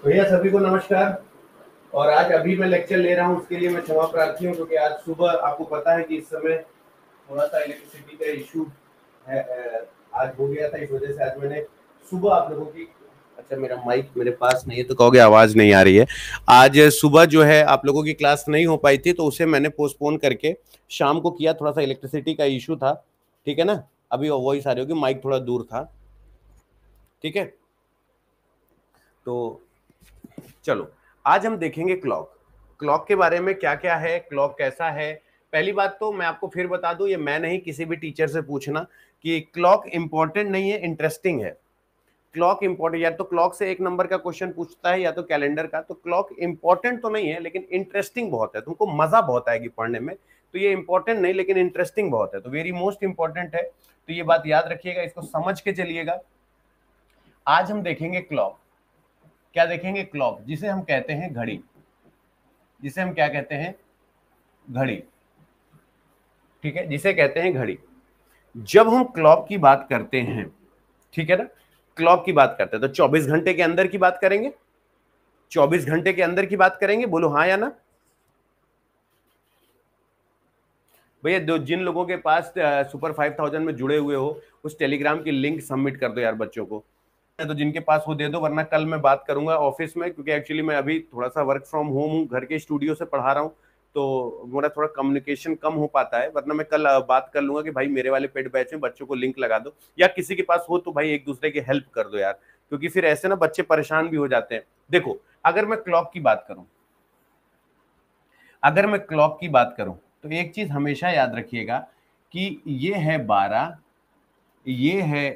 भैया सभी को नमस्कार। और आज अभी मैं लेक्चर ले रहा हूँ, उसके लिए मैं क्षमा प्रार्थी हूँ, क्योंकि आज सुबह आपको पता है कि इस समय थोड़ा सा इलेक्ट्रिसिटी का इशू है, आज हो गया था। इस वजह से आज मैंने सुबह आप लोगों की, अच्छा मेरा माइक मेरे पास नहीं है तो कहोगे आवाज नहीं आ रही है। आज सुबह जो है आप लोगों की क्लास नहीं हो पाई थी, तो उसे मैंने पोस्टपोन करके शाम को किया। थोड़ा सा इलेक्ट्रिसिटी का इशू था, ठीक है ना। अभी वॉइस आ रही होगी, माइक थोड़ा दूर था, ठीक है। तो चलो आज हम देखेंगे क्लॉक। क्लॉक के बारे में क्या क्या है, क्लॉक कैसा है। पहली बात तो मैं आपको फिर बता दूं, ये मैं नहीं, किसी भी टीचर से पूछना कि क्लॉक इंपॉर्टेंट नहीं है, इंटरेस्टिंग है। क्लॉक इंपॉर्टेंट, या तो क्लॉक से एक नंबर का क्वेश्चन पूछता है या तो कैलेंडर का। तो क्लॉक इंपॉर्टेंट तो नहीं है, लेकिन इंटरेस्टिंग बहुत है, तुमको मजा बहुत आएगी पढ़ने में। तो ये इंपॉर्टेंट नहीं लेकिन इंटरेस्टिंग बहुत है, तो वेरी मोस्ट इंपॉर्टेंट है। तो ये बात याद रखिएगा, इसको समझ के चलिएगा। आज हम देखेंगे क्लॉक। क्या देखेंगे? क्लॉक, जिसे हम कहते हैं घड़ी। जिसे हम क्या कहते हैं? घड़ी, ठीक है, जिसे कहते हैं घड़ी। जब हम क्लॉक की बात करते हैं, ठीक है ना, क्लॉक की बात करते हैं तो 24 घंटे के अंदर की बात करेंगे। 24 घंटे के अंदर की बात करेंगे, बोलो हाँ या ना। भैया जिन लोगों के पास सुपर 5000 में जुड़े हुए हो, उस टेलीग्राम की लिंक सबमिट कर दो यार बच्चों को। तो जिनके पास वो दे दो, वरना कल मैं बात करूंगा ऑफिस में, क्योंकि एक्चुअली मैं अभी थोड़ा सा वर्क फ्रॉम होम हूँ, घर के स्टूडियो से पढ़ा रहा हूँ, तो मेरा थोड़ा कम्युनिकेशन कम हो पाता है। वरना मैं कल बात कर लूंगा कि भाई मेरे वाले पेड बैच में बच्चों को लिंक लगा दो, या किसी के पास हो तो भाई एक दूसरे की हेल्प कर दो यार, क्योंकि फिर ऐसे ना बच्चे परेशान भी हो जाते हैं। देखो, अगर मैं क्लॉक की बात करूं, अगर मैं क्लॉक की बात करूं तो एक चीज हमेशा याद रखिएगा कि ये है 12, ये है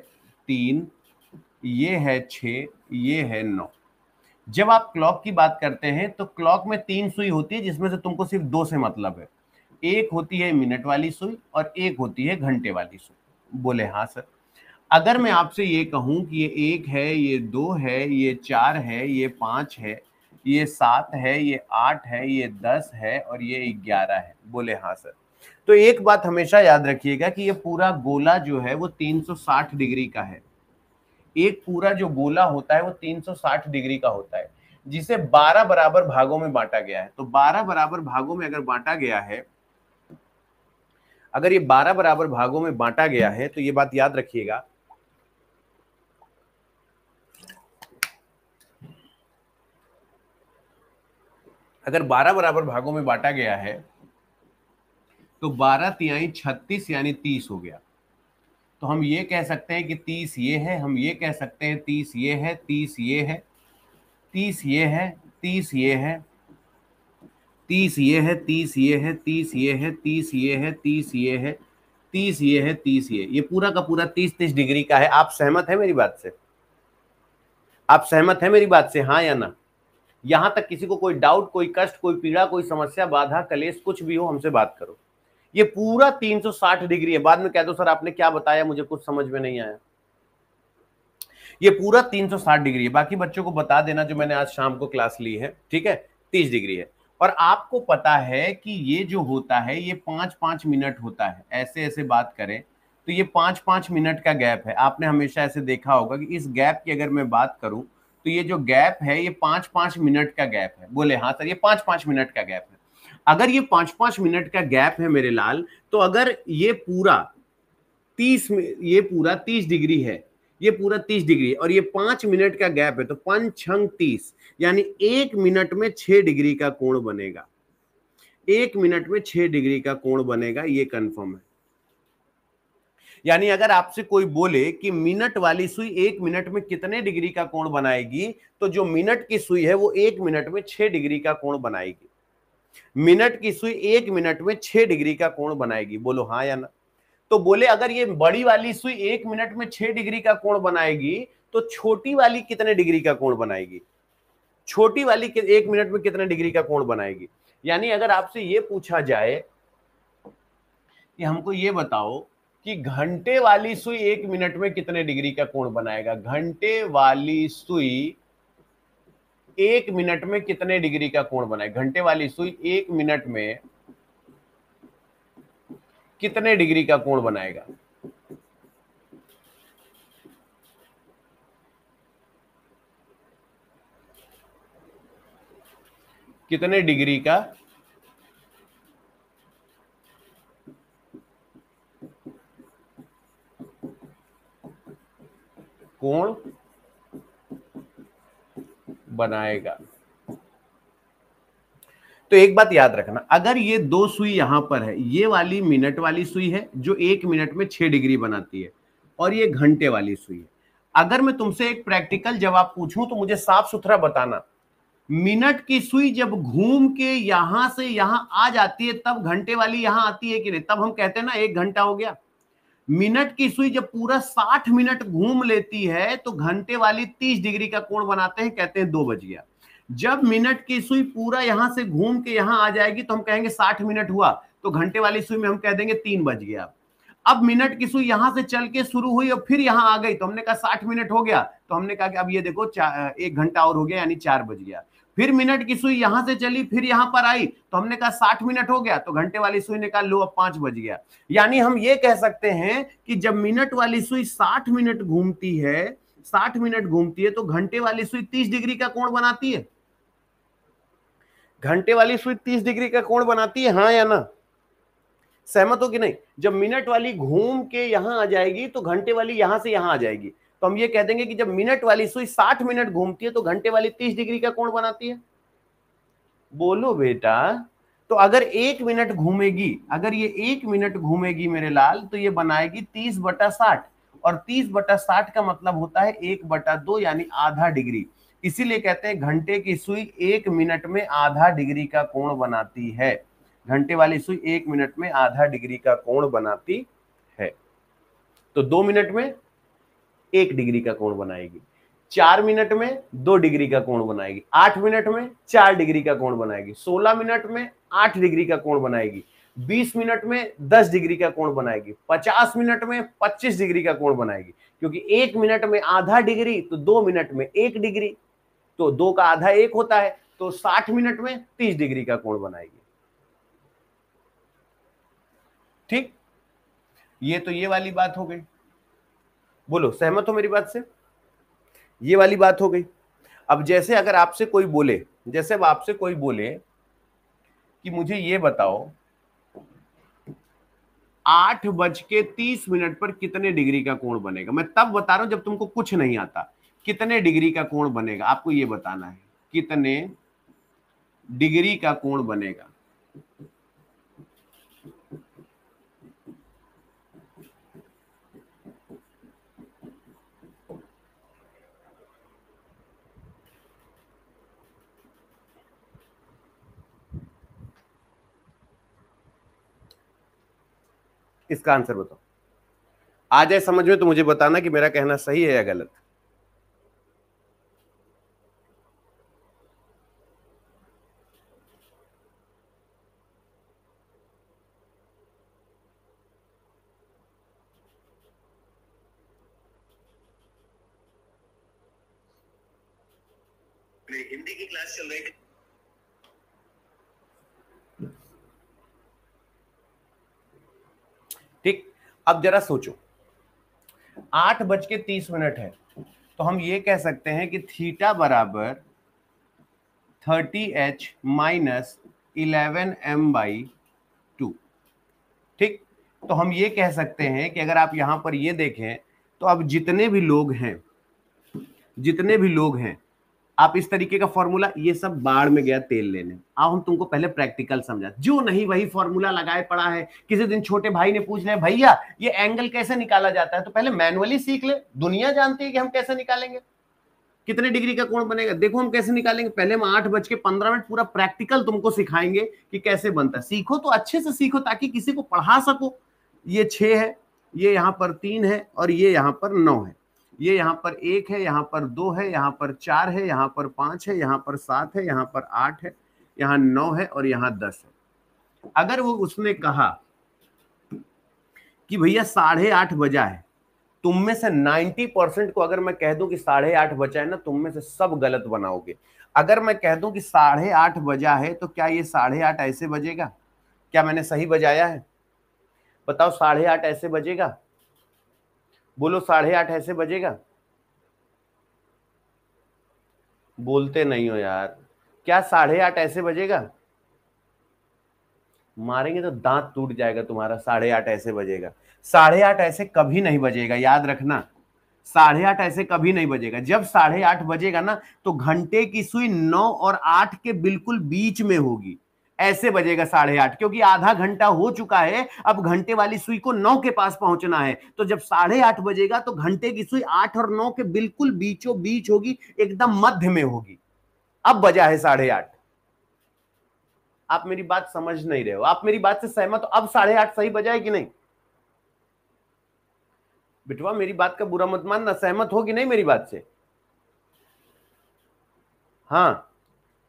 3, ये है 6, ये है 9। जब आप क्लॉक की बात करते हैं तो क्लॉक में 3 सुई होती है, जिसमें से तुमको सिर्फ 2 से मतलब है। एक होती है मिनट वाली सुई और एक होती है घंटे वाली सुई। बोले हाँ सर। अगर मैं आपसे ये कहूं कि ये 1 है, ये 2 है, ये 4 है, ये 5 है, ये 7 है, ये 8 है, ये 10 है और ये 11 है, बोले हाँ सर। तो एक बात हमेशा याद रखिएगा कि ये पूरा गोला जो है वो 360 डिग्री का है। एक पूरा जो गोला होता है वो 360 डिग्री का होता है, जिसे 12 बराबर भागों में बांटा गया है। तो 12 बराबर भागों में अगर बांटा गया है, अगर ये 12 बराबर भागों में बांटा गया है, तो ये बात याद रखिएगा, अगर 12 बराबर भागों में बांटा गया है तो 12 तिहाई 36 यानी 30 हो गया। तो हम ये कह सकते हैं कि 30 ये है, हम ये कह सकते हैं 30 ये है, 30 ये है, 30 ये है, 30 ये है, 30 ये है, 30 ये है, 30 ये है, 30 ये है, 30 ये है, 30 ये है, 30 ये पूरा का पूरा 30-30 डिग्री का है। आप सहमत है मेरी बात से? आप सहमत है मेरी बात से, हाँ या ना? यहां तक किसी को कोई डाउट, कोई कष्ट, कोई पीड़ा, कोई समस्या, बाधा, कलेश कुछ भी हो, हमसे बात करो। ये पूरा 360 डिग्री है। बाद में कह दो सर आपने क्या बताया, मुझे कुछ समझ में नहीं आया। ये पूरा 360 डिग्री है। बाकी बच्चों को बता देना जो मैंने आज शाम को क्लास ली है, ठीक है, 30 डिग्री है। और आपको पता है कि ये जो होता है ये 5-5 मिनट होता है। ऐसे ऐसे बात करें तो ये 5-5 मिनट का गैप है। आपने हमेशा ऐसे देखा होगा कि इस गैप की अगर मैं बात करूं तो ये जो गैप है ये 5-5 मिनट का गैप है। बोले हाँ सर, ये 5-5 मिनट का गैप है। अगर ये 5-5 मिनट का गैप है मेरे लाल, तो अगर ये पूरा 30 में, ये पूरा 30 डिग्री है, ये पूरा 30 डिग्री और ये 5 मिनट का गैप है, तो 5 छंग 30 यानी 1 मिनट में 6 डिग्री का कोण बनेगा। 1 मिनट में 6 डिग्री का कोण बनेगा, ये कंफर्म है। यानी अगर आपसे कोई बोले कि मिनट वाली सुई 1 मिनट में कितने डिग्री का कोण बनाएगी, तो जो मिनट की सुई है वो 1 मिनट में 6 डिग्री का कोण बनाएगी। मिनट की सुई 1 मिनट में 6 डिग्री का कोण बनाएगी। बोलो हाँ या ना? तो बोले अगर ये बड़ी वाली सुई 1 मिनट में 6 डिग्री का कोण बनाएगी, तो छोटी वाली कितने डिग्री का कोण बनाएगी? छोटी वाली 1 मिनट में कितने डिग्री का कोण बनाएगी? यानी अगर आपसे ये पूछा जाए कि हमको ये बताओ कि घंटे वाली सुई 1 मिनट में कितने डिग्री का कोण बनाएगा, घंटे वाली सुई 1 मिनट में कितने डिग्री का कोण बनाएगी, घंटे वाली सुई 1 मिनट में कितने डिग्री का कोण बनाएगा? कितने डिग्री का कोण बनाएगा। तो एक बात याद रखना, अगर ये दो सुई यहां पर है, ये वाली मिनट वाली सुई है जो 1 मिनट में 6 डिग्री बनाती है, और ये घंटे वाली सुई है। अगर मैं तुमसे एक प्रैक्टिकल जवाब पूछूं तो मुझे साफ सुथरा बताना, मिनट की सुई जब घूम के यहां से यहां आ जाती है तब घंटे वाली यहां आती है कि नहीं? तब हम कहते हैं ना 1 घंटा हो गया। मिनट की सुई जब पूरा 60 मिनट घूम लेती है तो घंटे वाली 30 डिग्री का कोण बनाते हैं, कहते हैं 2 बज गया। जब मिनट की सुई पूरा यहां से घूम के यहां आ जाएगी तो हम कहेंगे 60 मिनट हुआ, तो घंटे वाली सुई में हम कह देंगे 3 बज गया। अब मिनट की सुई यहां से चल के शुरू हुई और फिर यहां आ गई तो हमने कहा 60 मिनट हो गया, तो हमने कहा कि अब ये देखो 1 घंटा और हो गया, यानी 4 बज गया। फिर मिनट की सुई यहां से चली फिर यहां पर आई तो हमने कहा 60 मिनट हो गया, तो घंटे वाली सुई ने कहा लो अब 5 बज गया। यानी हम ये कह सकते हैं कि जब मिनट वाली सुई 60 मिनट घूमती है, 60 मिनट घूमती है, तो घंटे वाली सुई 30 डिग्री का कोण बनाती है। घंटे वाली सुई 30 डिग्री का कोण बनाती है, हाँ या ना? सहमत हो कि नहीं? जब मिनट वाली घूम के यहां आ जाएगी तो घंटे वाली यहां से यहां आ जाएगी, तो हम ये कह देंगे कि जब मिनट वाली सुई 60 मिनट घूमती है तो घंटे वाली 30 डिग्री का कोण बनाती है। बोलो बेटा। तो अगर 1 मिनट घूमेगी, अगर ये 1 मिनट घूमेगी मेरे लाल, तो ये बनाएगी 30/60, और 30/60 का मतलब होता है 1/2, यानी आधा डिग्री। इसीलिए कहते हैं घंटे की सुई 1 मिनट में आधा डिग्री का कोण बनाती है। घंटे वाली सुई 1 मिनट में आधा डिग्री का कोण बनाती है। तो 2 मिनट में 1 डिग्री का कोण बनाएगी, 4 मिनट में 2 डिग्री का कोण बनाएगी, 8 मिनट में 4 डिग्री का कोण बनाएगी, 16 मिनट में 8 डिग्री का कोण बनाएगी, 20 मिनट में 10 डिग्री का कोण बनाएगी, 50 मिनट में 25 डिग्री का कोण बनाएगी। क्योंकि 1 मिनट में आधा डिग्री तो 2 मिनट में 1 डिग्री, तो 2 का आधा 1 होता है, तो 60 मिनट में 30 डिग्री का कोण बनाएगी। ठीक, ये तो ये वाली बात हो गई। बोलो सहमत हो मेरी बात से? ये वाली बात हो गई। अब जैसे अगर आपसे कोई बोले, जैसे अब आपसे कोई बोले कि मुझे ये बताओ 8:30 पर कितने डिग्री का कोण बनेगा, मैं तब बता रहा हूं जब तुमको कुछ नहीं आता, कितने डिग्री का कोण बनेगा आपको ये बताना है, कितने डिग्री का कोण बनेगा। इसका आंसर बताओ, आ जाए समझ में तो मुझे बताना कि मेरा कहना सही है या गलत। हिंदी की क्लास चल रही है। ठीक, अब जरा सोचो, 8:30 है, तो हम ये कह सकते हैं कि थीटा बराबर 30h माइनस 11m/2। ठीक, तो हम ये कह सकते हैं कि अगर आप यहां पर ये देखें तो अब जितने भी लोग हैं, जितने भी लोग हैं, आप इस तरीके का फॉर्मूला, ये सब बाढ़ में गया तेल लेने। आओ हम तुमको पहले प्रैक्टिकल समझा, जो नहीं वही फॉर्मूला लगाए पड़ा है। किसी दिन छोटे भाई ने पूछ लिया भैया ये एंगल कैसे निकाला जाता है, तो पहले मैनुअली सीख ले, दुनिया जानती है कि हम कैसे निकालेंगे, कितने डिग्री का कोण बनेगा। देखो हम कैसे निकालेंगे, पहले हम 8:15 पूरा प्रैक्टिकल तुमको सिखाएंगे कि कैसे बनता है। सीखो तो अच्छे से सीखो ताकि किसी को पढ़ा सको। ये 6 है, ये यहां पर 3 है, और ये यहां पर 9 है, ये यहां पर 1 है, यहां पर 2 है, यहां पर 4 है, यहां पर 5 है, यहां पर 7 है, यहां पर 8 है, यहां 9 है, और यहां 10 है। अगर वो उसने कहा कि भैया 8:30 बजा है, तुम में से 90% को अगर मैं कह दूं कि 8:30 बजा है ना, तुम में से सब गलत बनाओगे। अगर मैं कह दूं कि 8:30 बजा है, तो क्या ये 8:30 ऐसे बजेगा? क्या मैंने सही बजाया है? बताओ 8:30 ऐसे बजेगा? बोलो 8:30 ऐसे बजेगा? बोलते नहीं हो यार, क्या 8:30 ऐसे बजेगा? मारेंगे तो दांत टूट जाएगा तुम्हारा। 8:30 ऐसे बजेगा? 8:30 ऐसे कभी नहीं बजेगा, याद रखना। 8:30 ऐसे कभी नहीं बजेगा। जब 8:30 बजेगा ना, तो घंटे की सुई 9 और 8 के बिल्कुल बीच में होगी। ऐसे बजेगा 8:30, क्योंकि आधा घंटा हो चुका है, अब घंटे वाली सुई को 9 के पास पहुंचना है। तो जब 8:30 बजेगा तो घंटे की सुई 8 और 9 के बिल्कुल बीचों बीच होगी, एकदम मध्य में होगी। अब बजा है 8:30। आप मेरी बात समझ नहीं रहे हो, आप मेरी बात से सहमत हो? अब 8:30 सही बजा है कि नहीं? बिटवा मेरी बात का बुरा मत मानना, सहमत हो कि नहीं मेरी बात से? हाँ,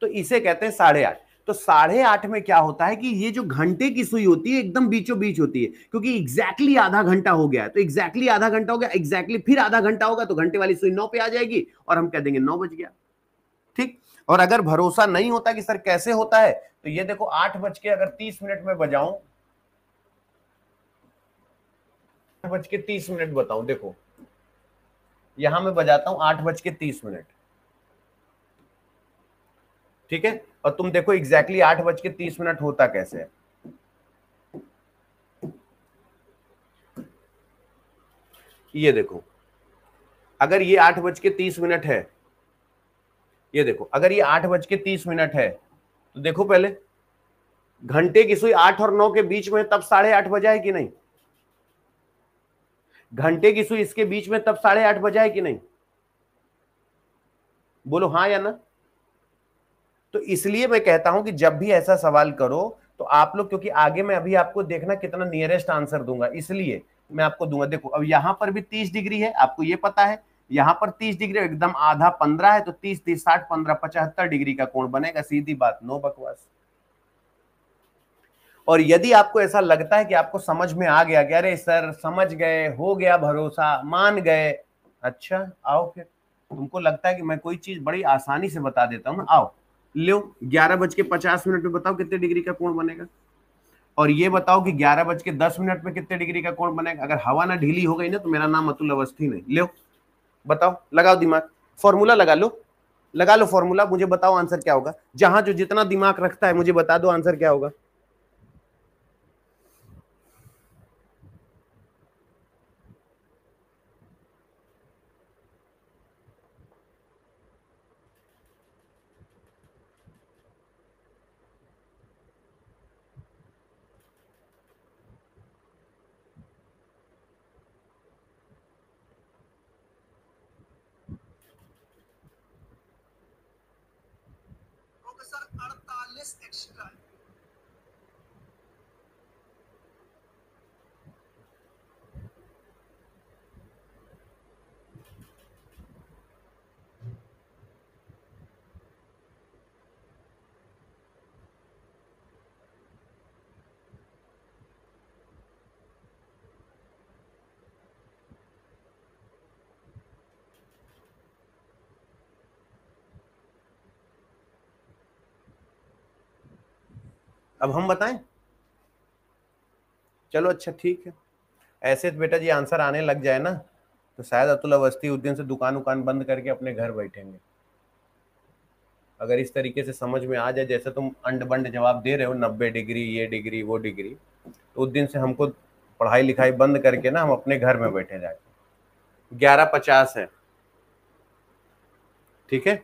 तो इसे कहते हैं 8:30। तो 8:30 में क्या होता है कि ये जो घंटे की सुई होती है एकदम बीचों बीच होती है, क्योंकि एग्जैक्टली आधा घंटा हो गया है। तो एग्जैक्टली आधा घंटा हो गया, एग्जैक्टली फिर आधा घंटा होगा तो घंटे वाली सुई 9 पे आ जाएगी और हम कह देंगे 9 बज गया। ठीक। और अगर भरोसा नहीं होता कि सर कैसे होता है, तो ये देखो 8:30 में बजाऊं, 8:30 बताऊं, देखो यहां मैं बजाता हूं 8:30। ठीक है, और तुम देखो एग्जैक्टली 8:30 होता कैसे है। ये देखो, अगर ये 8:30 है, ये देखो अगर ये 8:30 है, तो देखो पहले घंटे की सुई 8 और 9 के बीच में, तब 8:30 बजा है कि नहीं? घंटे की सुई इसके बीच में, तब 8:30 बजा है कि नहीं? बोलो हाँ या ना। तो इसलिए मैं कहता हूं कि जब भी ऐसा सवाल करो तो आप लोग, क्योंकि आगे मैं अभी आपको देखना कितना नियरेस्ट आंसर दूंगा, इसलिए मैं आपको दूंगा। देखो अब यहां पर भी 30 डिग्री है, आपको ये पता है। यहां पर 30 डिग्री एकदम आधा 15 है, तो 30 30 60 15 75 डिग्री का कोण बनेगा। सीधी बात, नो बकवास। और यदि आपको ऐसा लगता है कि आपको समझ में आ गया कि अरे सर समझ गए, हो गया भरोसा, मान गए, अच्छा आओ फिर। तुमको लगता है कि मैं कोई चीज बड़ी आसानी से बता देता हूं, आओ लो। 11:50 में बताओ कितने डिग्री का कोण बनेगा। और ये बताओ कि 11:10 में कितने डिग्री का कोण बनेगा। अगर हवा ना ढीली हो गई ना, तो मेरा नाम अतुल अवस्थी नहीं। लो बताओ, लगाओ दिमाग, फॉर्मूला लगा लो, लगा लो फॉर्मूला, मुझे बताओ आंसर क्या होगा। जहां जो जितना दिमाग रखता है मुझे बता दो आंसर क्या होगा। Professor 48 extra. अब हम बताएं? चलो अच्छा ठीक है। ऐसे तो बेटा जी आंसर आने लग जाए ना, तो शायद अतुल अवस्थी उस दिन से दुकान उकान बंद करके अपने घर बैठेंगे। अगर इस तरीके से समझ में आ जाए, जैसे तुम अंड बंड जवाब दे रहे हो, 90 डिग्री, ये डिग्री वो डिग्री, तो उस दिन से हमको पढ़ाई लिखाई बंद करके ना हम अपने घर में बैठे जाके। 11:50 है, ठीक है।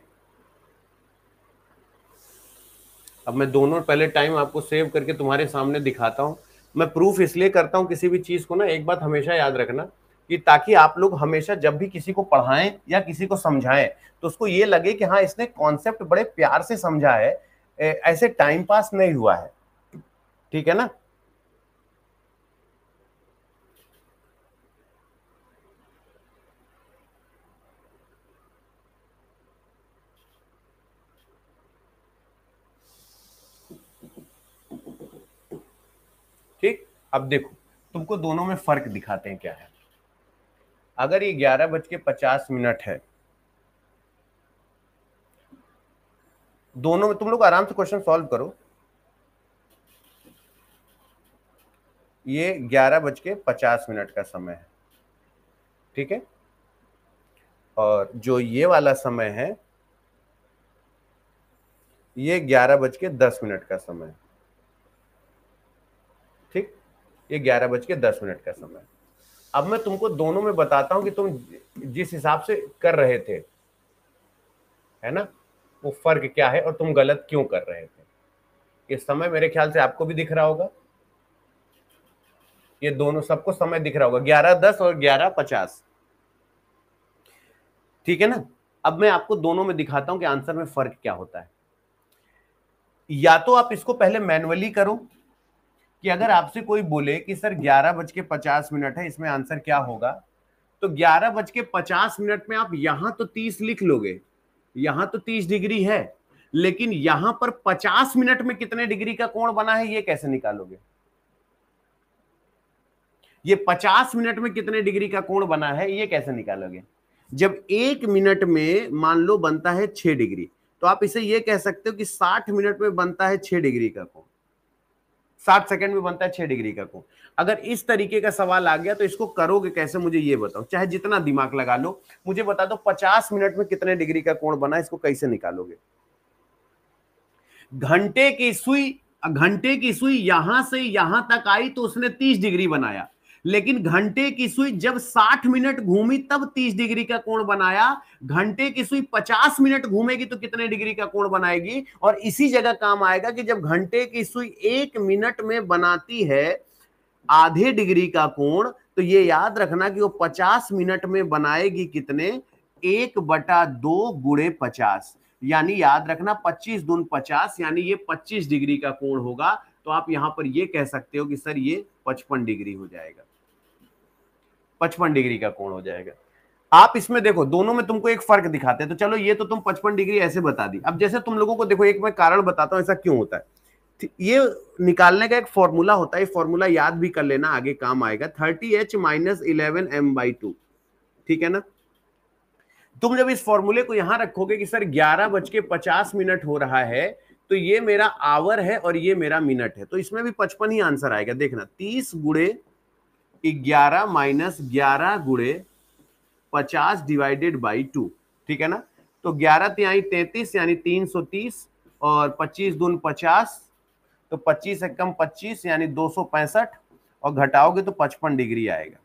अब मैं दोनों पहले टाइम आपको सेव करके तुम्हारे सामने दिखाता हूं। मैं प्रूफ इसलिए करता हूं किसी भी चीज को ना, एक बात हमेशा याद रखना, कि ताकि आप लोग हमेशा जब भी किसी को पढ़ाएं या किसी को समझाएं, तो उसको ये लगे कि हाँ इसने कॉन्सेप्ट बड़े प्यार से समझा है, ऐसे टाइम पास नहीं हुआ है। ठीक है ना। ठीक। अब देखो तुमको दोनों में फर्क दिखाते हैं क्या है। अगर ये 11:50 है, दोनों में तुम लोग आराम से क्वेश्चन सॉल्व करो। ये 11:50 का समय है, ठीक है। और जो ये वाला समय है, ये 11:10 का समय, ठीक, ये 11:10 का समय। अब मैं तुमको दोनों में बताता हूं कि तुम जिस हिसाब से कर रहे थे, है ना, वो फर्क क्या है और तुम गलत क्यों कर रहे थे। ये समय मेरे ख्याल से आपको भी दिख रहा होगा, ये दोनों सबको समय दिख रहा होगा, 11:10 और 11:50, ठीक है ना। अब मैं आपको दोनों में दिखाता हूं कि आंसर में फर्क क्या होता है। या तो आप इसको पहले मैनुअली करो कि अगर आपसे कोई बोले कि सर 11:50 है, इसमें आंसर क्या होगा, तो 11:50 में आप यहां तो 30 लिख लोगे, यहां तो 30 डिग्री है, लेकिन यहां पर 50 मिनट में कितने डिग्री का कोण बना है ये कैसे निकालोगे। ये 50 मिनट में कितने डिग्री का कोण बना है ये कैसे निकालोगे। जब 1 मिनट में मान लो बनता है 6 डिग्री, तो आप इसे ये कह सकते हो कि 60 मिनट में बनता है 6 डिग्री का कोण, 60 सेकंड में बनता है 6 डिग्री का कोण। अगर इस तरीके का सवाल आ गया तो इसको करोगे कैसे मुझे ये बताओ, चाहे जितना दिमाग लगा लो, मुझे बता दो 50 मिनट में कितने डिग्री का कोण बना, इसको कैसे निकालोगे। घंटे की सुई यहां से यहां तक आई तो उसने 30 डिग्री बनाया, लेकिन घंटे की सुई जब 60 मिनट घूमी तब 30 डिग्री का कोण बनाया। घंटे की सुई 50 मिनट घूमेगी तो कितने डिग्री का कोण बनाएगी। और इसी जगह काम आएगा कि जब घंटे की सुई 1 मिनट में बनाती है आधे डिग्री का कोण, तो ये याद रखना कि वो 50 मिनट में बनाएगी कितने, 1/2 गुणे 50, यानी याद रखना 25 दून 50, यानी ये 25 डिग्री का कोण होगा। तो आप यहां पर ये कह सकते हो कि सर ये 55 डिग्री हो जाएगा, 55 डिग्री का कोण हो जाएगा। आप इसमें देखो दोनों में तुमको एक फर्क दिखाते हैं, तो चलो ये तो तुम 55 डिग्री ऐसे बता दी। अब जैसे तुम लोगों को देखो एक मैं कारण बताता हूं ऐसा क्यों होता है। ये निकालने का एक फॉर्मूला होता है, फॉर्मूला याद भी कर लेना, आगे काम आएगा। 30h - 11m/2, ठीक है ना। तुम जब इस फॉर्मूले को यहां रखोगे कि सर 11:50 हो रहा है, तो ये मेरा आवर है और ये मेरा मिनट है, तो इसमें भी 55 ही आंसर आएगा। देखना 30 गुणे 11 - 11 गुणे 50 डिवाइडेड बाई 2, ठीक है ना। तो 11 तिहाई 33 यानी 330 और 25 दून 50, तो 25 से कम 25 यानी 265 और घटाओगे तो 55 डिग्री आएगा।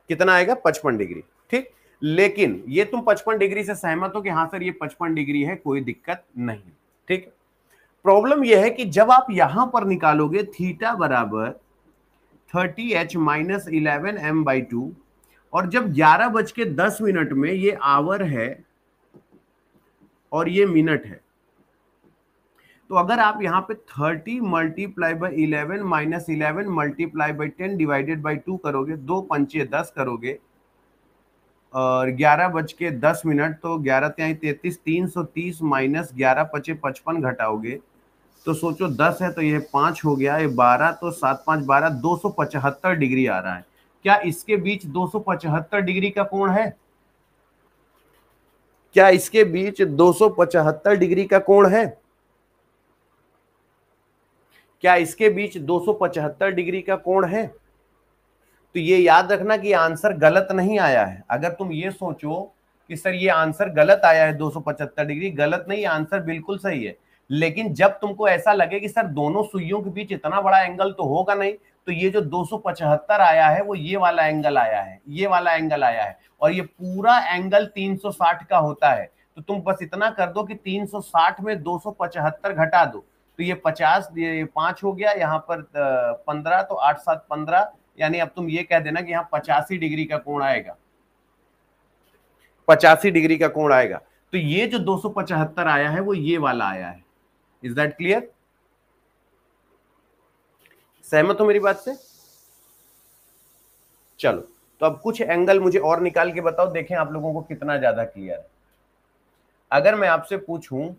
कितना आएगा, 55 डिग्री, ठीक। लेकिन ये तुम 55 डिग्री से सहमत हो कि हाँ सर ये 55 डिग्री है, कोई दिक्कत नहीं, ठीक। प्रॉब्लम यह है कि जब आप यहां पर निकालोगे थीटा बराबर 30h - 11m/2, और जब 11:10 में ये आवर है और ये मिनट है, तो अगर आप यहाँ पे 30 × 11 - 11 × 10 डिवाइडेड बाई 2 करोगे, 2 पंचे 10 करोगे और 11:10, तो 11 तिहाई 33, 330 - 11 पचे 55 घटाओगे तो सोचो 10 है तो ये 5 हो गया, ये 12, तो 7 5 12, 275 डिग्री आ रहा है। क्या इसके बीच 275 डिग्री का कोण है? क्या इसके बीच 275 डिग्री का कोण है? क्या इसके बीच 275 डिग्री का कोण है? तो ये याद रखना कि आंसर गलत नहीं आया है। अगर तुम ये सोचो कि सर ये आंसर गलत आया है 275 डिग्री, गलत नहीं, आंसर बिल्कुल सही है। लेकिन जब तुमको ऐसा लगे कि सर दोनों सुइयों के बीच इतना बड़ा एंगल तो होगा नहीं, तो ये जो 275 आया है वो ये वाला एंगल आया है, ये वाला एंगल आया है, और ये पूरा एंगल 360 का होता है। तो तुम बस इतना कर दो कि 360 में 275 घटा दो, तो ये 50, ये 5 हो गया, यहाँ पर 15, तो 8 7 15, यानी अब तुम ये कह देना कि यहाँ 85 डिग्री का कोण आएगा, 85 डिग्री का कोण आएगा। तो ये जो 275 आया है वो ये वाला आया है। Is that clear? सहमत हो मेरी बात से? चलो, तो अब कुछ एंगल मुझे और निकाल के बताओ, देखें आप लोगों को कितना ज्यादा क्लियर है। अगर मैं आपसे पूछूं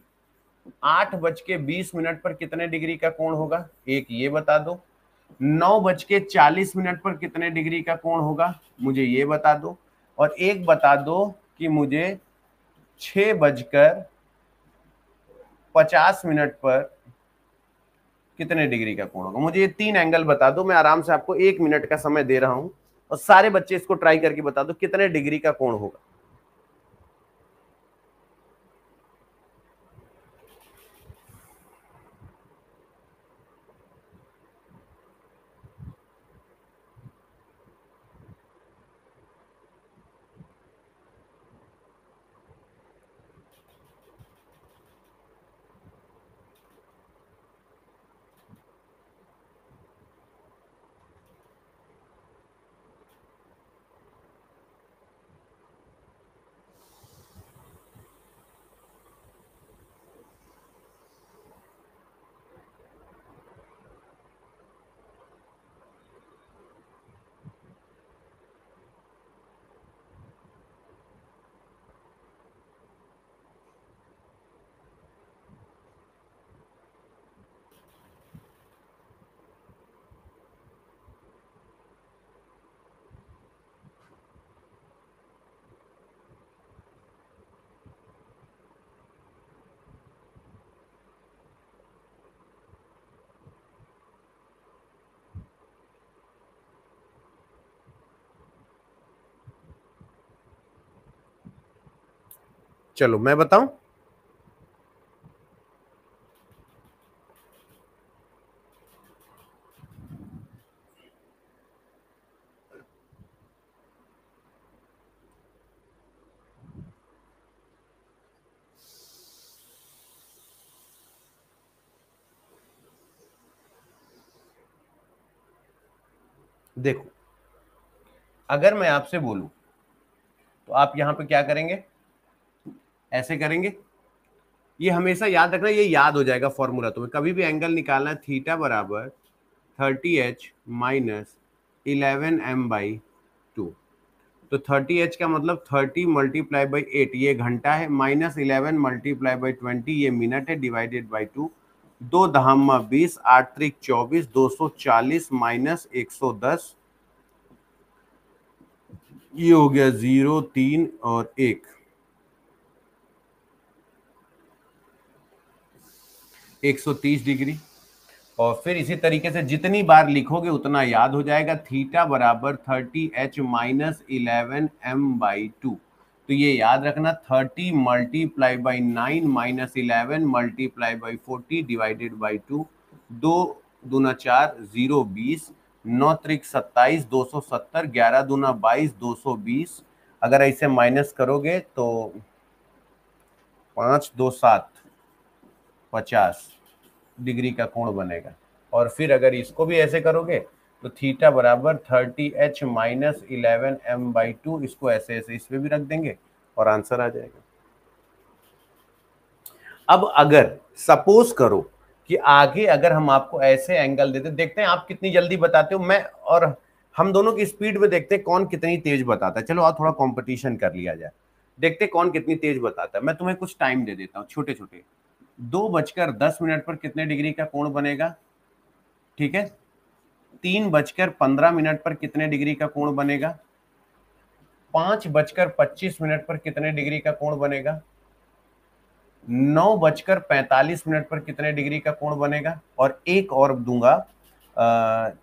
8:20 पर कितने डिग्री का कोण होगा, एक ये बता दो। 9:40 पर कितने डिग्री का कोण होगा, मुझे ये बता दो। और एक बता दो कि मुझे 6:50 पर कितने डिग्री का कोण होगा। मुझे ये 3 एंगल बता दो, मैं आराम से आपको 1 मिनट का समय दे रहा हूं, और सारे बच्चे इसको ट्राई करके बता दो कितने डिग्री का कोण होगा। चलो मैं बताऊं, देखो अगर मैं आपसे बोलूं तो आप यहां पे क्या करेंगे, ऐसे करेंगे। ये हमेशा याद रखना, ये याद हो जाएगा फॉर्मूला। तुम्हें कभी भी एंगल निकालना है, थीटा बराबर 30h माइनस 11m/2। तो 30h का मतलब 30 मल्टीप्लाई बाई 8 ये घंटा है, माइनस 11 मल्टीप्लाई बाई 20 ये मिनट है, डिवाइडेड बाई 2। 2 दहम्मा 20, 8 त्रिक 24, 240 माइनस 110, ये हो गया 0, 3 और 1, 130 डिग्री। और फिर इसी तरीके से जितनी बार लिखोगे उतना याद हो जाएगा। थीटा बराबर 30h माइनस 11m/2। तो ये याद रखना, 30 multiply by 9 minus 11 multiply by 40 divided by 2। 2 दूना 4, 0 20, 9 त्रिक 27, 270, 11 दूना 22, 220। अगर ऐसे माइनस करोगे तो 5 2 7 50 डिग्री का कोण बनेगा। और फिर अगर इसको भी ऐसे करोगे तो थीटा बराबर 30h माइनस 11m/2, इसको ऐसे ऐसे इस पे भी रख देंगे और आंसर आ जाएगा। अब अगर सपोज करो कि आगे अगर हम आपको ऐसे एंगल देते, देखते हैं आप कितनी जल्दी बताते हो, मैं और हम दोनों की स्पीड में देखते हैं कौन कितनी तेज बताता है। चलो आज थोड़ा कंपटीशन कर लिया जाए, देखते हैं कौन कितनी तेज बताता है। मैं तुम्हें कुछ टाइम दे देता हूँ छोटे छोटे। 2:10 पर कितने डिग्री का कोण बनेगा, ठीक है। 3:15 पर कितने डिग्री का कोण बनेगा। 5:25 पर कितने डिग्री का कोण बनेगा। 9:45 पर कितने डिग्री का कोण बनेगा। और एक और दूंगा,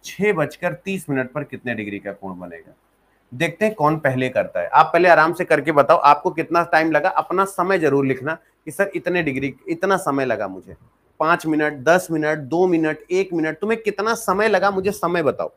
6:30 पर कितने डिग्री का कोण बनेगा। देखते हैं कौन पहले करता है। आप पहले आराम से करके बताओ आपको कितना टाइम लगा, अपना समय जरूर लिखना कि सर इतने डिग्री, इतना समय लगा मुझे। 5 मिनट, 10 मिनट, 2 मिनट, 1 मिनट, तुम्हें कितना समय लगा मुझे समय बताओ।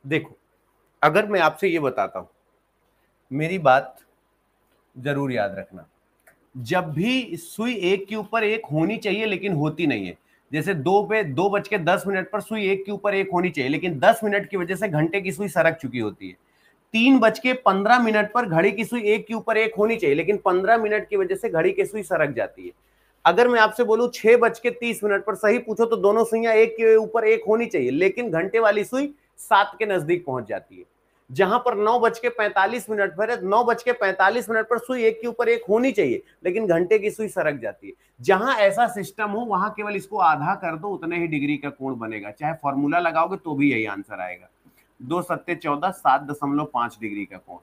देखो अगर मैं आपसे ये बताता हूं, मेरी बात जरूर याद रखना। जब भी सुई एक के ऊपर एक होनी चाहिए लेकिन होती नहीं है, जैसे 2:10 पर सुई एक के ऊपर एक होनी चाहिए लेकिन 10 मिनट की वजह से घंटे की सुई सरक चुकी होती है। 3:15 पर घड़ी की सुई एक के ऊपर एक होनी चाहिए लेकिन 15 मिनट की वजह से घड़ी की सुई सरक जाती है। अगर मैं आपसे बोलूं 6:30 पर सही पूछो तो दोनों सुइयां एक के ऊपर एक होनी चाहिए लेकिन घंटे वाली सुई 7 के नजदीक पहुंच जाती है। जहां पर 9:45 पर है, 9:45 पर सुई एक के ऊपर एक होनी चाहिए लेकिन घंटे की सुई सरक जाती है। जहां ऐसा सिस्टम हो वहां केवल इसको आधा कर दो, उतने ही डिग्री का कोण बनेगा। चाहे फॉर्मूला लगाओगे तो भी यही आंसर आएगा। 2 सत्ते 14, 7.5 डिग्री का कोण।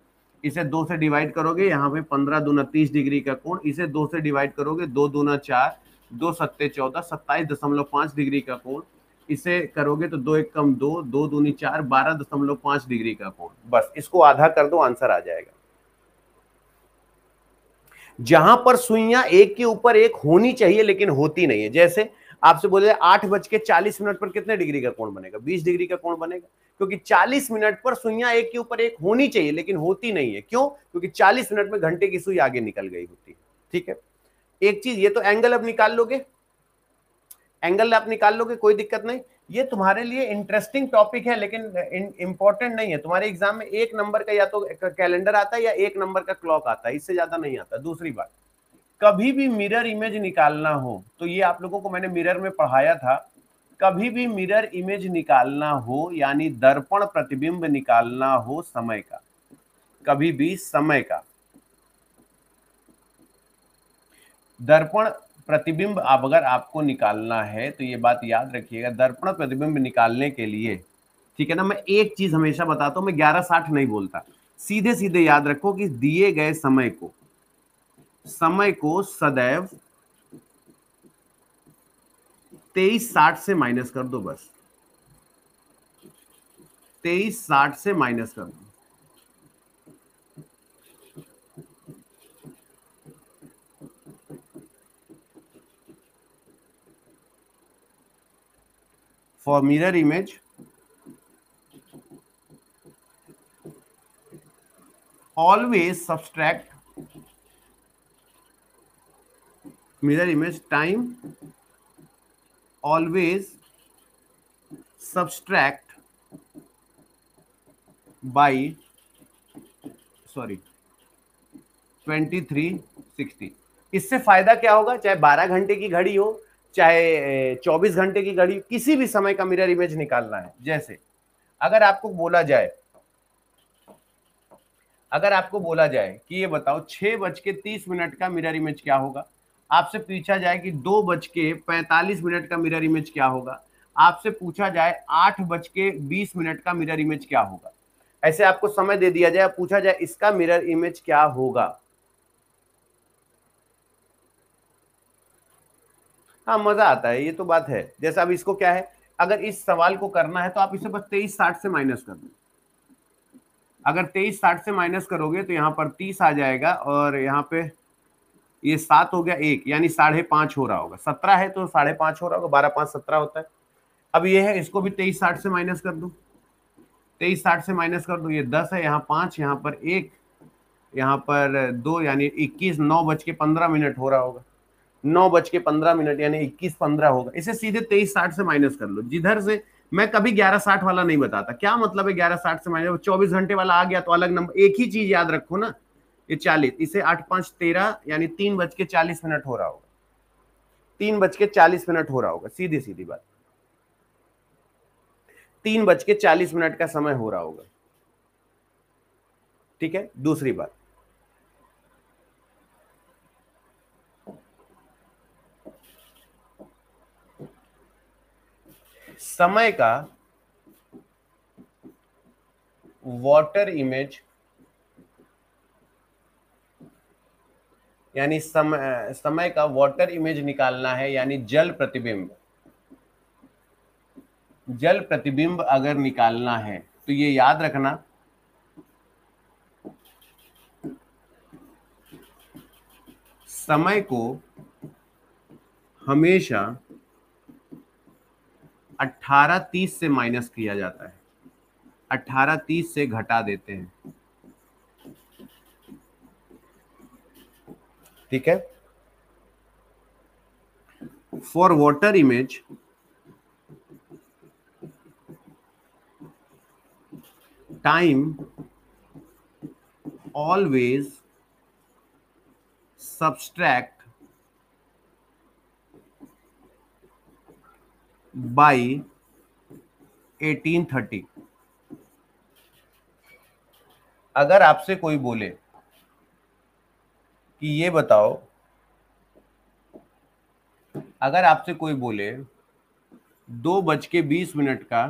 इसे 2 से डिवाइड करोगे, यहाँ पे 15 दूना 30 डिग्री का कोण। इसे 2 से डिवाइड करोगे, 2 दूना 4, 2 सत्ते 14, 27.5 डिग्री का कोण। इसे करोगे तो 2 एक कम 2, 2 दूनी 4, 12.5 डिग्री का कोण। बस इसको आधा कर दो, आंसर आ जाएगा। जहां पर सुइयां एक के ऊपर एक होनी चाहिए लेकिन होती नहीं है, जैसे आपसे बोले 8:40 पर कितने डिग्री का कोण बनेगा, 20 डिग्री का कोण बनेगा। क्योंकि 40 मिनट पर सुइयां एक के ऊपर एक होनी चाहिए लेकिन होती नहीं है। क्यों? क्योंकि 40 मिनट में घंटे की सुई आगे निकल गई होती है। ठीक है, एक चीज, ये तो एंगल अब निकाल लोगे, एंगल आप निकाल लोगे, कोई दिक्कत नहीं। ये तुम्हारे लिए इंटरेस्टिंग टॉपिक है लेकिन इंपॉर्टेंट नहीं है। तुम्हारे एग्जाम में एक नंबर का या तो कैलेंडर आता है या एक नंबर का क्लॉक आता है, इससे ज्यादा नहीं आता। दूसरी बात, कभी भी मिरर इमेज निकालना हो तो ये आप लोगों को मैंने मिरर में पढ़ाया था, कभी भी मिरर इमेज निकालना हो यानी दर्पण प्रतिबिंब निकालना हो समय का, कभी भी समय का दर्पण प्रतिबिंब अब अगर आपको निकालना है तो ये बात याद रखिएगा, दर्पण प्रतिबिंब निकालने के लिए, ठीक है ना, मैं एक चीज हमेशा बताता हूं, मैं 1160 नहीं बोलता, सीधे सीधे याद रखो कि दिए गए समय को सदैव 2360 से माइनस कर दो, बस 2360 से माइनस कर दो। For mirror image always subtract mirror image time, always subtract by sorry 2360। इससे फायदा क्या होगा, चाहे 12 घंटे की घड़ी हो चाहे 24 घंटे की घड़ी, किसी भी समय का मिरर इमेज निकालना है। जैसे अगर आपको बोला जाए, अगर आपको बोला जाए कि ये बताओ 6:30 का मिरर इमेज क्या होगा, आपसे पूछा जाए कि 2:45 का मिरर इमेज क्या होगा, आपसे पूछा जाए 8:20 का मिरर इमेज क्या होगा, ऐसे आपको समय दे दिया जाए, पूछा जाए इसका मिरर इमेज क्या होगा। हाँ मजा आता है, ये तो बात है। जैसे अब इसको क्या है, अगर इस सवाल को करना है तो आप इसे बस 2360 से माइनस कर दो। अगर 2360 से माइनस करोगे तो यहाँ पर 30 आ जाएगा और यहाँ पे ये 7 हो गया, एक यानी 5.5 हो रहा होगा, 17 है तो 5.5 हो रहा होगा, 12×5 = 17 होता है। अब ये है, इसको भी 2360 से माइनस कर दो, 2360 से माइनस कर दो, ये 10 है, यहाँ 5, यहाँ पर 1, यहाँ पर 2 यानी 21, 9:15 हो रहा होगा, 9:15 यानी 21:15 होगा। इसे सीधे 2360 से माइनस कर लो जिधर से। मैं कभी 1160 वाला नहीं बताता, क्या मतलब है 1160 से माइनस, 24 घंटे वाला आ गया तो अलग नंबर, एक ही चीज याद रखो ना, ये 40, इसे 8×5 = 13 यानी 3:40 हो रहा होगा, 3:40 हो रहा होगा, सीधी सीधी बात, 3:40 का समय हो रहा होगा। ठीक है, दूसरी बात, समय का वाटर इमेज यानी समय का वाटर इमेज निकालना है यानी जल प्रतिबिंब, जल प्रतिबिंब अगर निकालना है तो ये याद रखना, समय को हमेशा 18:30 से माइनस किया जाता है, 18:30 से घटा देते हैं। ठीक है, for water image time always subtract by 1830। अगर आपसे कोई बोले कि ये बताओ, अगर आपसे कोई बोले 2:20 का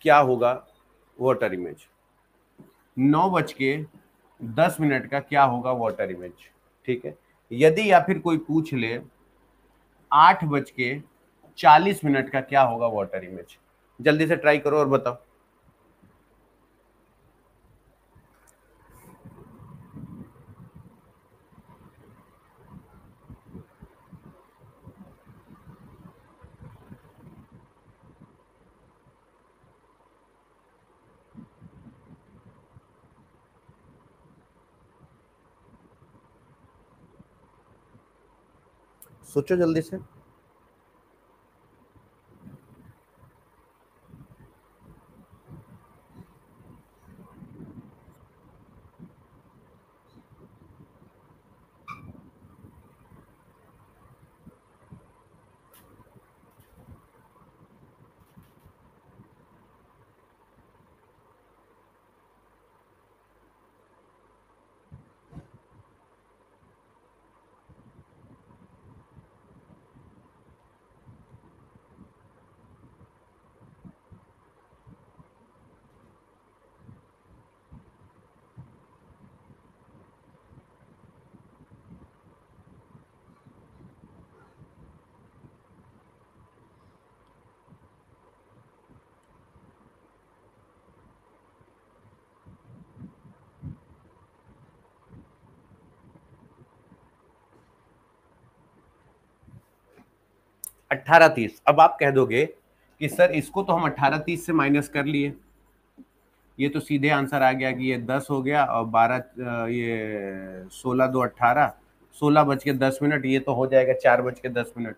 क्या होगा वाटर इमेज, 9:10 का क्या होगा वाटर इमेज, ठीक है, यदि या फिर कोई पूछ ले 8:40 का क्या होगा वाटर इमेज, जल्दी से ट्राई करो और बताओ। सोचो जल्दी से। अट्ठारह तीस। अब आप कह दोगे कि सर इसको तो हम 18:30 से माइनस कर लिए, ये तो सीधे आंसर आ गया कि ये 10 हो गया और 12 ये 16 दो 18, 16:10, ये तो हो जाएगा 4:10।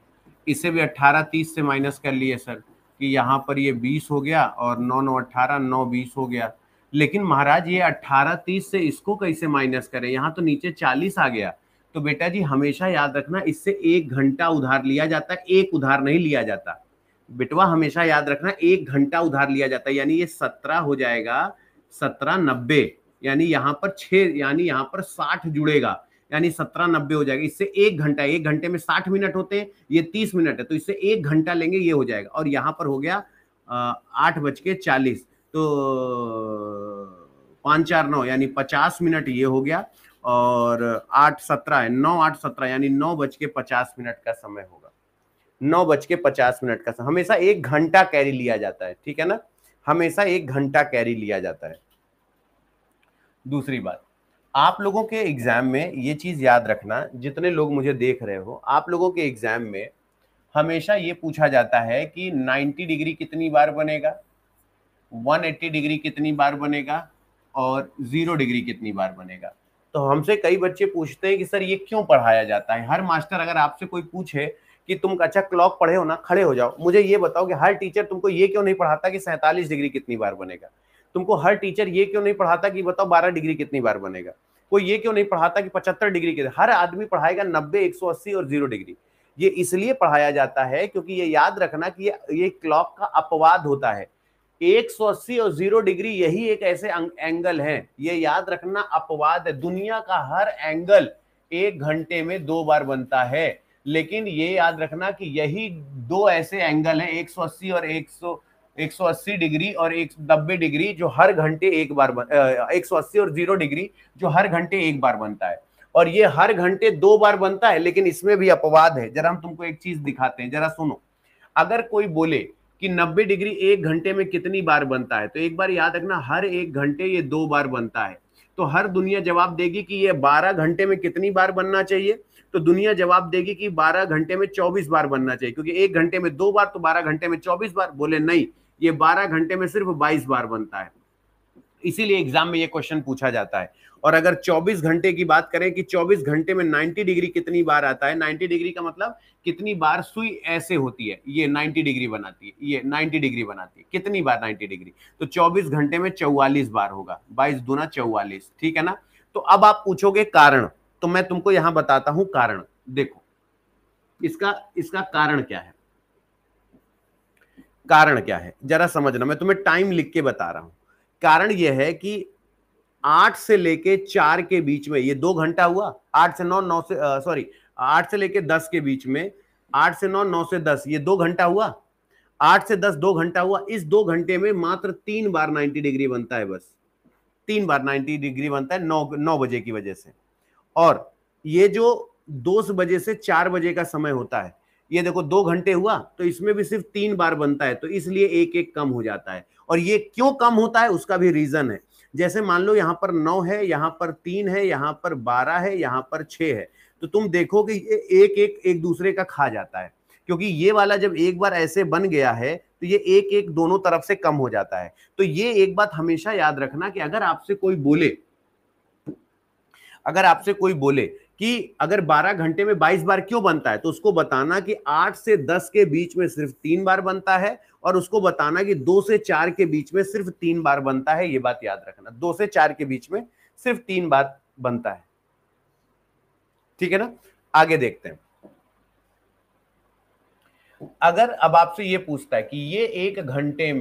इसे भी 18:30 से माइनस कर लिए सर कि यहाँ पर ये 20 हो गया और 9 9 18, 9 20 हो गया। लेकिन महाराज ये 18:30 से इसको कैसे माइनस करें, यहाँ तो नीचे 40 आ गया। तो बेटा जी हमेशा याद रखना, इससे 1 घंटा उधार लिया जाता है, एक उधार नहीं लिया जाता बेटवा, हमेशा याद रखना 1 घंटा उधार लिया जाता है। यानी ये 17 हो जाएगा, 1790, यानी यहाँ पर 6, यानी यहाँ पर 60 जुड़ेगा, यानी 1790 हो जाएगा। इससे 1 घंटा, 1 घंटे में 60 मिनट होते हैं, ये 30 मिनट है, तो इससे 1 घंटा लेंगे, ये हो जाएगा। और यहाँ पर हो गया 8:40, तो 5 4 9 यानी 50 मिनट ये हो गया, और 8 17 है, 9 8 17 यानी 9:50 का समय होगा। 9:50 का समय, हमेशा 1 घंटा कैरी लिया जाता है, ठीक है ना, हमेशा 1 घंटा कैरी लिया जाता है। दूसरी बात, आप लोगों के एग्जाम में ये चीज याद रखना, जितने लोग मुझे देख रहे हो, आप लोगों के एग्जाम में हमेशा ये पूछा जाता है कि 90 डिग्री कितनी बार बनेगा, 180 डिग्री कितनी बार बनेगा, और 0 डिग्री कितनी बार बनेगा। तो हमसे कई बच्चे पूछते हैं कि सर ये क्यों पढ़ाया जाता है। हर मास्टर अगर आपसे कोई पूछे कि तुम अच्छा क्लॉक पढ़े हो ना, खड़े हो जाओ, मुझे ये बताओ कि हर टीचर तुमको ये क्यों नहीं पढ़ाता कि 47 डिग्री कितनी बार बनेगा। तुमको हर टीचर ये क्यों नहीं पढ़ाता कि बताओ 12 डिग्री कितनी बार बनेगा। कोई ये क्यों नहीं पढ़ाता कि 75 डिग्री कितनी। हर आदमी पढ़ाएगा 90, 180 और 0 डिग्री। ये इसलिए पढ़ाया जाता है क्योंकि ये याद रखना कि ये क्लॉक का अपवाद होता है। 180 और 0 डिग्री यही एक ऐसे एंगल है, ये याद रखना, अपवाद है। दुनिया का हर एंगल 1 घंटे में 2 बार बनता है, लेकिन ये याद रखना कि यही 2 ऐसे एंगल हैं, 180 और 180 डिग्री और 190 डिग्री, जो हर घंटे एक बार 180 और 0 डिग्री जो हर घंटे एक बार बनता है, और ये हर घंटे 2 बार बनता है। लेकिन इसमें भी अपवाद है, जरा हम तुमको एक चीज दिखाते हैं, जरा सुनो। अगर कोई बोले कि 90 डिग्री 1 घंटे में कितनी बार बनता है, तो एक बार याद रखना, हर 1 घंटे ये 2 बार बनता है। तो हर दुनिया जवाब देगी कि ये 12 घंटे में कितनी बार बनना चाहिए, तो दुनिया जवाब देगी कि 12 घंटे में 24 बार बनना चाहिए, क्योंकि 1 घंटे में 2 बार, तो 12 घंटे में 24 बार। बोले नहीं, ये 12 घंटे में सिर्फ 22 बार बनता है। इसीलिए एग्जाम में ये क्वेश्चन पूछा जाता है। और अगर 24 घंटे की बात करें कि 24 घंटे में 90 डिग्री कितनी बार आता है, 90 डिग्री का मतलब कितनी बार सुई ऐसे होती है, ये 90 डिग्री बनाती है, ये 90 डिग्री बनाती है, कितनी बार 90 डिग्री, तो 24 घंटे में 44 बार होगा, 22 दूना 44, ठीक है ना। तो अब आप पूछोगे कारण, तो मैं तुमको यहां बताता हूं कारण। देखो इसका इसका कारण क्या है, कारण क्या है जरा समझना, मैं तुम्हें टाइम लिख के बता रहा हूं। कारण यह है कि 8 से लेके 4 के बीच में ये 2 घंटा हुआ, 8 से 9, 9 से 8 से लेके 10 के बीच में, 8 से 9, 9 से 10, ये 2 घंटा हुआ, 8 से 10 2 घंटा हुआ। इस 2 घंटे में मात्र 3 बार 90 डिग्री बनता है, बस 3 बार 90 डिग्री बनता है, 9 बजे की वजह से। और ये जो 2 बजे से 4 बजे का समय होता है, ये देखो 2 घंटे हुआ, तो इसमें भी सिर्फ 3 बार बनता है, तो इसलिए एक एक कम हो जाता है। और ये क्यों कम होता है उसका भी रीजन है। जैसे मान लो यहाँ पर 9 है, यहाँ पर 3 है, यहाँ पर 12 है, यहाँ पर 6 है, तो तुम देखोगे ये एक दूसरे का खा जाता है, क्योंकि ये वाला जब एक बार ऐसे बन गया है तो ये एक एक दोनों तरफ से कम हो जाता है। तो ये एक बात हमेशा याद रखना कि अगर आपसे कोई बोले कि अगर 12 घंटे में 22 बार क्यों बनता है, तो उसको बताना कि 8 से 10 के बीच में सिर्फ 3 बार बनता है, और उसको बताना कि 2 से 4 के बीच में सिर्फ 3 बार बनता है। ये बात याद रखना, 2 से 4 के बीच में सिर्फ 3 बार बनता है। ठीक है ना, आगे देखते हैं। अगर अब आपसे ये पूछता है कि ये एक घंटे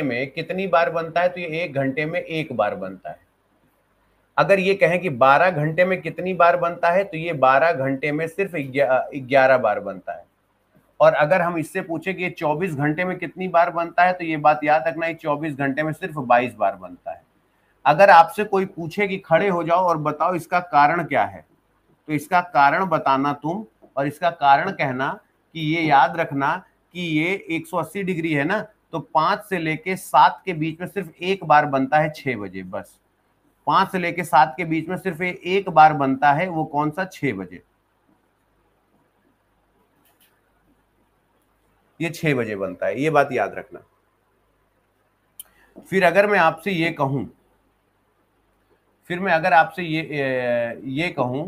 में कितनी बार बनता है, तो ये एक घंटे में एक बार बनता है। अगर ये कहें कि 12 घंटे में कितनी बार बनता है, तो ये 12 घंटे में सिर्फ 11 बार बनता है। और अगर हम इससे पूछे कि ये 24 घंटे में कितनी बार बनता है, तो ये बात याद रखना, ये 24 घंटे में सिर्फ 22 बार बनता है। अगर आपसे कोई पूछे कि खड़े हो जाओ और बताओ इसका कारण क्या है, तो इसका कारण बताना तुम, और इसका कारण कहना कि ये याद रखना कि ये 180 डिग्री है ना, तो 5 से लेके 7 के बीच में सिर्फ एक बार बनता है 6 बजे, बस 5 से लेके 7 के बीच में सिर्फ एक बार बनता है, वो कौन सा, 6 बजे। ये 6 बजे बनता है, ये बात याद रखना। फिर अगर मैं आपसे ये कहूं, ये कहूं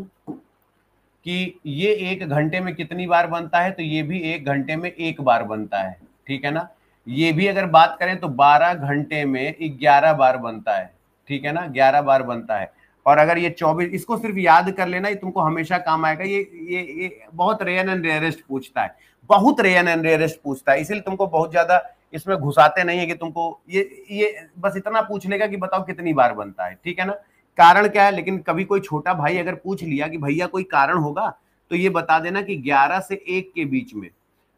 कि ये एक घंटे में कितनी बार बनता है, तो ये भी एक घंटे में एक बार बनता है। ठीक है ना, ये भी अगर बात करें तो 12 घंटे में 11 बार बनता है। ठीक है ना, 11 बार बनता है। और अगर ये 24, इसको सिर्फ याद कर लेना, ये तुमको हमेशा काम आएगा। ये बहुत रेयर एंड रेयरेस्ट पूछता है, बहुत रेयर एंड रेयरेस्ट पूछता है, इसीलिए तुमको बहुत ज्यादा इसमें घुसाते नहीं है कि तुमको ये बस इतना पूछ लेगा कि बताओ कितनी बार बनता है। ठीक है ना, कारण क्या है, लेकिन कभी कोई छोटा भाई अगर पूछ लिया कि भैया कोई कारण होगा, तो ये बता देना कि 11 से 1 के बीच में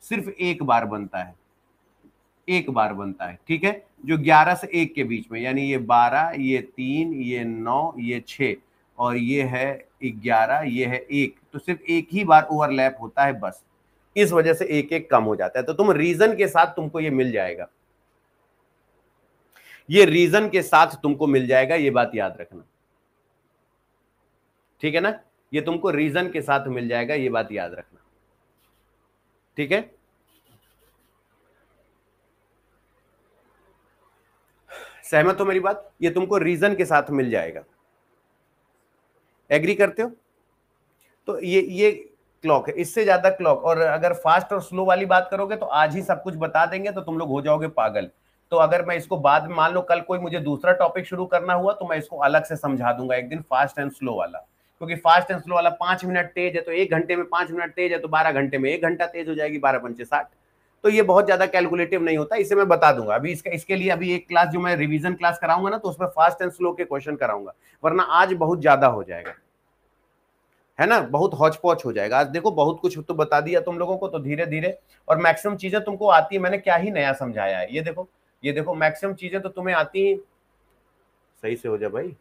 सिर्फ एक बार बनता है, एक बार बनता है। ठीक है, जो 11 से 1 के बीच में, यानी ये 12, ये 3, ये 9, ये 6, और ये है 11, ये है 1, तो सिर्फ एक ही बार ओवरलैप होता है, बस इस वजह से एक एक कम हो जाता है। तो तुम रीजन के साथ तुमको ये मिल जाएगा, ये रीजन के साथ तुमको मिल जाएगा, ये बात याद रखना। ठीक है ना, ये तुमको रीजन के साथ मिल जाएगा, ये बात याद रखना। ठीक है, सहमत हो मेरी बात, ये तुमको रीजन के साथ मिल जाएगा। एग्री करते हो? तो ये क्लॉक है, इससे ज्यादा क्लॉक, और अगर फास्ट और स्लो वाली बात करोगे तो आज ही सब कुछ बता देंगे, तो तुम लोग हो जाओगे पागल। तो अगर मैं इसको बाद में, मान लो कल कोई मुझे दूसरा टॉपिक शुरू करना हुआ, तो मैं इसको अलग से समझा दूंगा एक दिन, फास्ट एंड स्लो वाला। क्योंकि फास्ट एंड स्लो वाला 5 मिनट तेज है, तो 1 घंटे में 5 मिनट तेज है, तो 12 घंटे में 1 घंटा तेज हो जाएगी, 12 पंचे 60। तो ये बहुत ज्यादा कैलकुलेटिव नहीं होता, इसे मैं बता दूंगा अभी। इसके लिए अभी एक क्लास जो मैं रिवीजन क्लास कराऊंगा ना, तो उसमें फास्ट एंड स्लो के क्वेश्चन कराऊंगा, वरना आज बहुत ज्यादा हो जाएगा, है ना, बहुत हौच पौच हो जाएगा। आज देखो बहुत कुछ तो बता दिया तुम लोगों को, तो धीरे धीरे, और मैक्सिमम चीजें तुमको आती है, मैंने क्या ही नया समझाया है। ये देखो मैक्सिमम चीजें तो तुम्हें आती हैं। सही से हो जाए भाई,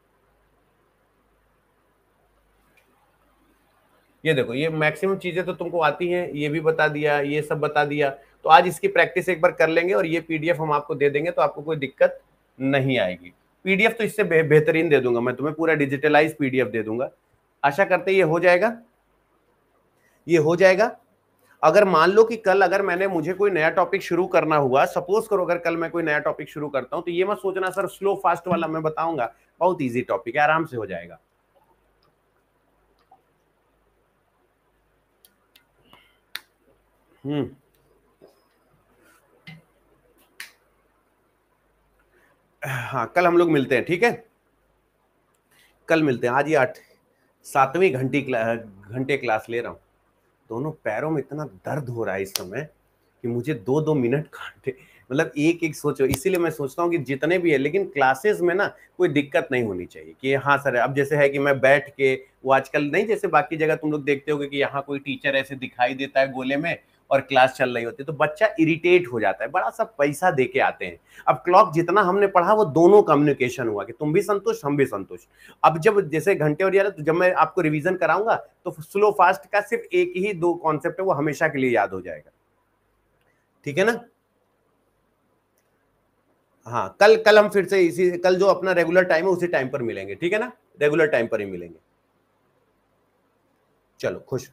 ये देखो, ये मैक्सिमम चीजें तो तुमको आती हैं, ये भी बता दिया, ये सब बता दिया। तो आज इसकी प्रैक्टिस एक बार कर लेंगे, और ये पीडीएफ हम आपको दे देंगे, तो आपको कोई दिक्कत नहीं आएगी। पीडीएफ तो इससे बेहतरीन दे दूंगा मैं तुम्हें, पूरा डिजिटलाइज पीडीएफ दे दूंगा। आशा करते ये हो जाएगा, ये हो जाएगा। अगर मान लो कि कल अगर मुझे कोई नया टॉपिक शुरू करना हुआ, सपोज करो अगर कल मैं कोई नया टॉपिक शुरू करता हूं, तो ये मत सोचना सर स्लो फास्ट वाला मैं बताऊंगा, बहुत इजी टॉपिक है, आराम से हो जाएगा। हाँ, कल हम लोग मिलते हैं, ठीक है, कल मिलते हैं। आज ये 7वीं घंटे क्लास ले रहा हूँ, दोनों पैरों में इतना दर्द हो रहा है इस समय कि मुझे 2-2 मिनट घंटे, मतलब एक एक सोचो। इसीलिए मैं सोचता हूँ कि जितने भी है, लेकिन क्लासेस में ना कोई दिक्कत नहीं होनी चाहिए कि हाँ सर, अब जैसे है कि मैं बैठ के, वो आजकल नहीं जैसे बाकी जगह तुम लोग देखते होगे कि यहाँ कोई टीचर ऐसे दिखाई देता है गोले में और क्लास चल रही होती है, तो बच्चा इरिटेट हो जाता है, बड़ा सा पैसा दे के आते हैं। अब क्लॉक जितना हमने पढ़ा वो दोनों कम्युनिकेशन हुआ कि तुम भी संतुष्ट हम भी संतुष्ट। अब जब जैसे घंटे और यार, तो जब मैं आपको रिवीजन कराऊंगा तो स्लो फास्ट का सिर्फ एक ही 2 कॉन्सेप्ट है, वो हमेशा के लिए याद हो जाएगा। ठीक है ना, हाँ, कल हम फिर से इसी, कल जो अपना रेगुलर टाइम है उसी टाइम पर मिलेंगे, ठीक है ना, रेगुलर टाइम पर ही मिलेंगे। चलो खुश।